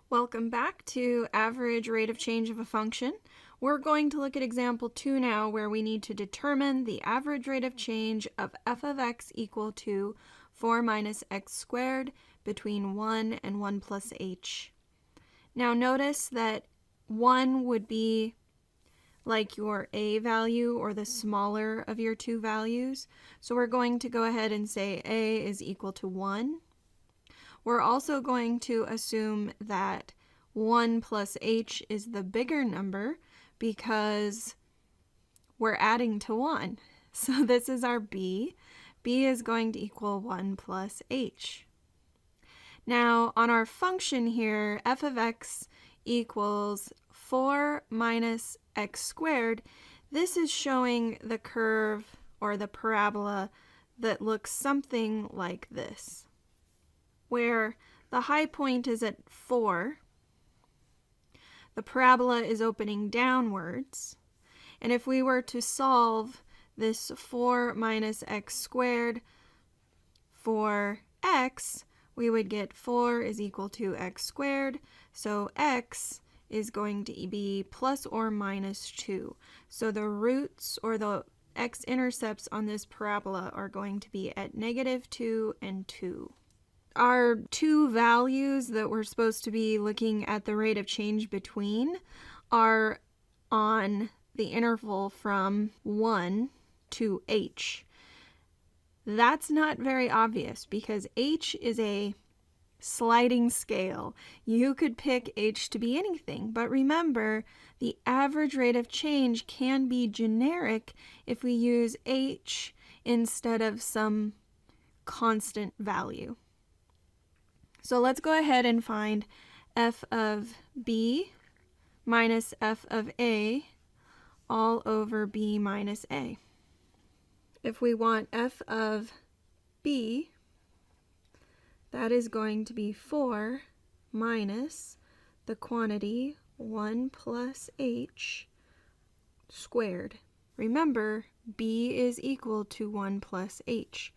Welcome back to average rate of change of a function. We're going to look at example 2 now, where we need to determine the average rate of change of f of x equal to 4 minus x squared between 1 and 1 plus h. Now notice that 1 would be like your a value, or the smaller of your two values. So we're going to go ahead and say a is equal to 1. We're also going to assume that 1 plus h is the bigger number because we're adding to 1. So this is our b. b is going to equal 1 plus h. Now on our function here, f of x equals 4 minus x squared. This is showing the curve or the parabola that looks something like this, where the high point is at 4, the parabola is opening downwards, and if we were to solve this 4 minus x squared for x, we would get 4 is equal to x squared, so x is going to be plus or minus 2. So the roots, or the x-intercepts on this parabola, are going to be at -2 and 2. Our two values that we're supposed to be looking at the rate of change between are on the interval from 1 to h. That's not very obvious because h is a sliding scale. You could pick h to be anything, but remember, the average rate of change can be generic if we use h instead of some constant value. So let's go ahead and find f of b minus f of a all over b minus a. If we want f of b, that is going to be 4 minus the quantity 1 plus h squared. Remember, b is equal to 1 plus h,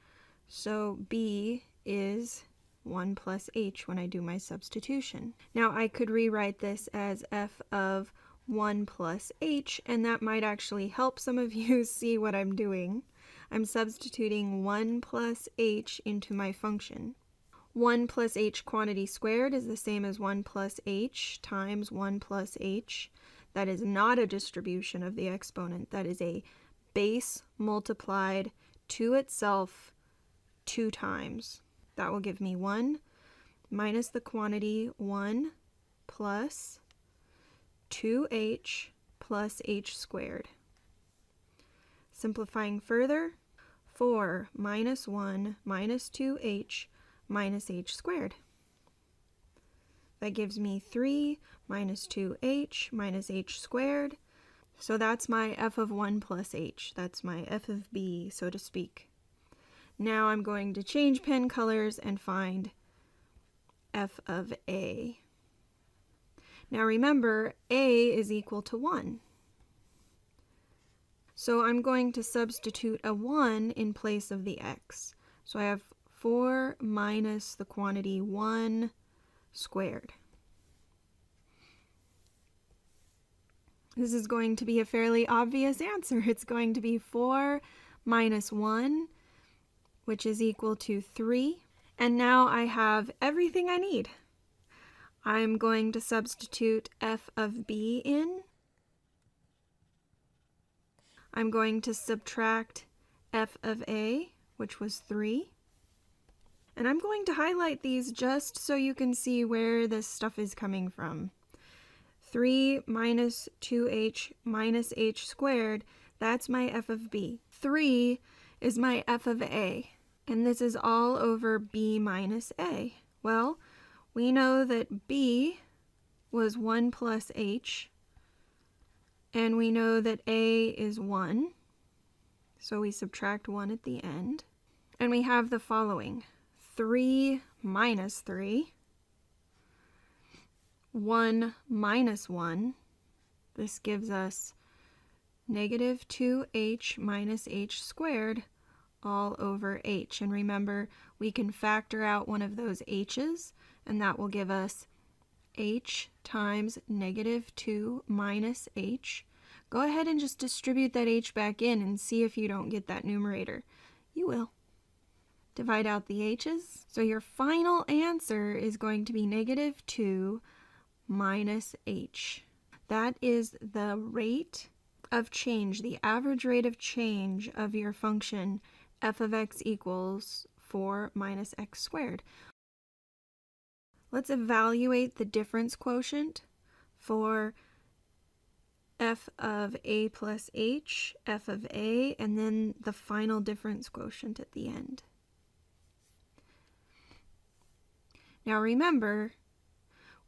so b is 1 plus h when I do my substitution. Now I could rewrite this as f of 1 plus h, and that might actually help some of you see what I'm doing. I'm substituting 1 plus h into my function. 1 plus h quantity squared is the same as 1 plus h times 1 plus h. That is not a distribution of the exponent. That is a base multiplied to itself 2 times. That will give me 1 minus the quantity 1 plus 2h plus h squared. Simplifying further, 4 minus 1 minus 2h minus h squared. That gives me 3 minus 2h minus h squared. So that's my f of 1 plus h. That's my f of b, so to speak. Now I'm going to change pen colors and find f of a. Now remember, a is equal to 1. So I'm going to substitute a 1 in place of the x. So I have 4 minus the quantity 1 squared. This is going to be a fairly obvious answer. It's going to be 4 minus 1, which is equal to 3. And now I have everything I need. I'm going to substitute f of b in. I'm going to subtract f of a, which was 3. And I'm going to highlight these just so you can see where this stuff is coming from. 3 minus 2h minus h squared, that's my f of b. 3 is my f of a. And this is all over b minus a. Well, we know that b was 1 plus h, and we know that a is 1, so we subtract 1 at the end. And we have the following: 3 minus 3, 1 minus 1. This gives us negative 2h minus h squared all over h. And remember, we can factor out one of those h's, and that will give us h times negative 2 minus h. Go ahead and just distribute that h back in and see if you don't get that numerator. You will. Divide out the h's. So your final answer is going to be negative 2 minus h. That is the rate of change, the average rate of change of your function f of x equals 4 minus x squared. Let's evaluate the difference quotient for f of a plus h, f of a, and then the final difference quotient at the end. Now remember,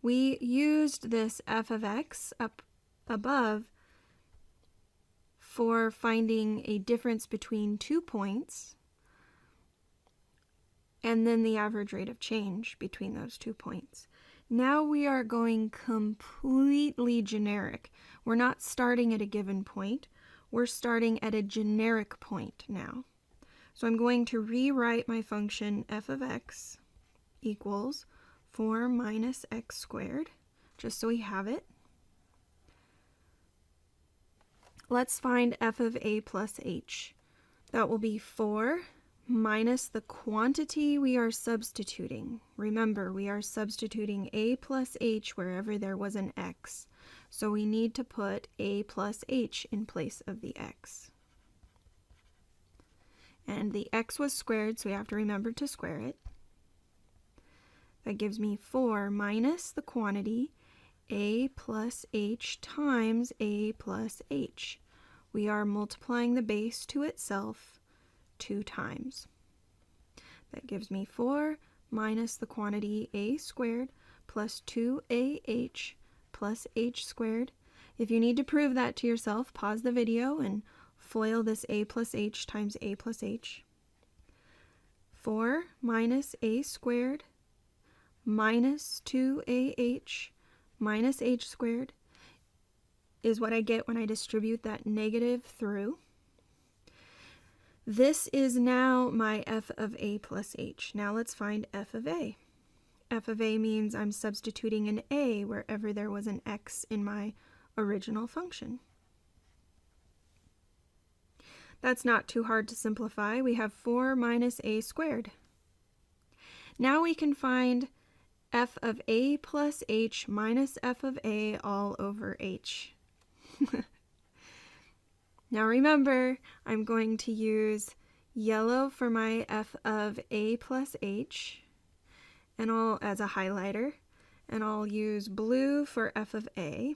we used this f of x up above for finding a difference between 2 points and then the average rate of change between those 2 points. Now we are going completely generic. We're not starting at a given point. We're starting at a generic point now. So I'm going to rewrite my function f of x equals 4 minus x squared, just so we have it. Let's find f of a plus h. That will be 4 minus the quantity we are substituting. Remember, we are substituting a plus h wherever there was an x. So we need to put a plus h in place of the x. And the x was squared, so we have to remember to square it. That gives me 4 minus the quantity a plus h times a plus h. We are multiplying the base to itself 2 times. That gives me 4 minus the quantity a squared plus 2ah plus h squared. If you need to prove that to yourself, pause the video and FOIL this a plus h times a plus h. 4 minus a squared minus 2ah minus h squared is what I get when I distribute that negative through. This is now my f of a plus h. Now let's find f of a. F of a means I'm substituting an a wherever there was an x in my original function. That's not too hard to simplify. We have 4 minus a squared. Now we can find f of a plus h minus f of a all over h. Now remember, I'm going to use yellow for my f of a plus h, and I'll as a highlighter, and I'll use blue for f of a.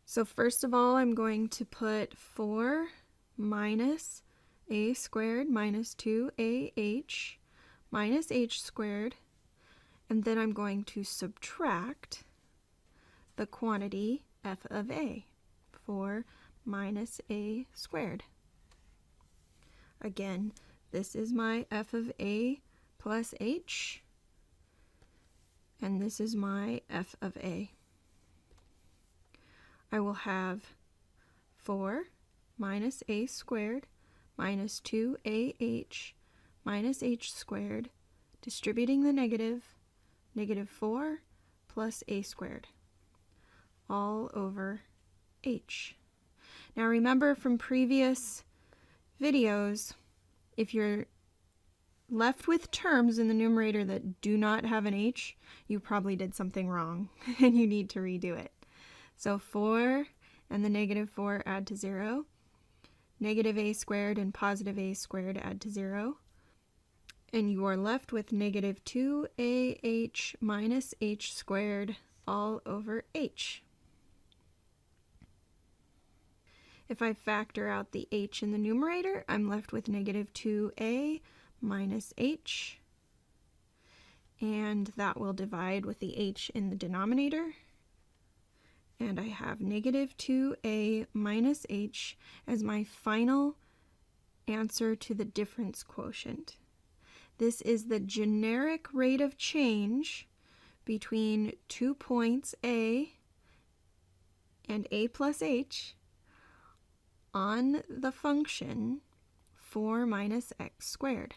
So first of all, I'm going to put 4 minus a squared minus 2ah minus h squared, and then I'm going to subtract the quantity f of a, 4 minus a squared. Again, this is my f of a plus h, and this is my f of a. I will have 4 minus a squared minus 2ah minus h squared, distributing the negative, negative 4 plus a squared, all over h. Now remember from previous videos, if you're left with terms in the numerator that do not have an h, you probably did something wrong and you need to redo it. So 4 and the negative 4 add to 0. Negative a squared and positive a squared add to 0. And you are left with negative 2ah minus h squared all over h. If I factor out the h in the numerator, I'm left with negative 2a minus h. And that will divide with the h in the denominator. And I have negative 2a minus h as my final answer to the difference quotient. This is the generic rate of change between 2 points a and a plus h on the function 4 minus x squared.